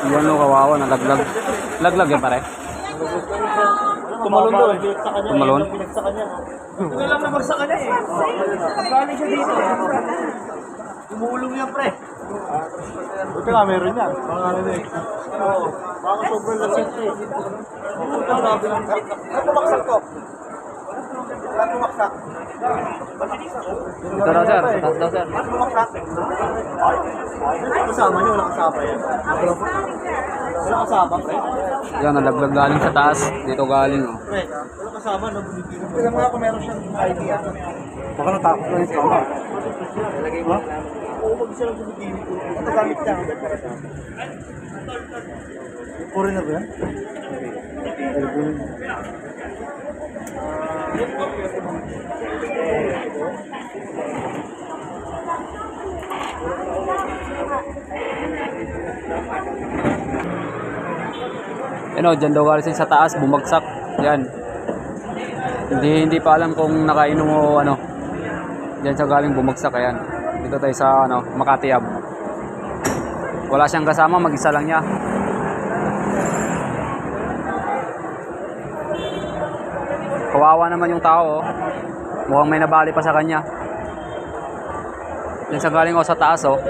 Yan o, kawawa, nalaglag. Laglag yan pare. Tumalon daw eh. Tumalon? Ito lang naman sa kanya eh. Galing siya dito. Tumulong yan pre. Buti nga meron yan. Mga ano eh. Oo. Baka sobrang lasing eh. Ano maksak to? Ano maksak? Ito daw sir, taas daw sir. Ano maksak? Kasama niyo, wala kasama yan. Wala kasama pre. Yan, nalaglag galing sa taas. Dito galing o. Pre, wala kasama na bumibili. Tignan mo nga kung meron siyang idea. Baka natakot na yung kasama. Lagay mo? Oo, mag-isa lang bumibili ko. Ito gamit lang. Puri na ba yan? Ano, dyan daw galing sa taas, bumagsak. Yan. Hindi pa alam kung nakainom o ano. Diyan sa galing bumagsak, ayan. Dito tayo sa ano, Makati Hub. Wala siyang kasama, mag-isa lang niya. Kawawa naman yung tao, oh. Mukhang may nabali pa sa kanya. Diyan sa galing sa taas, oh.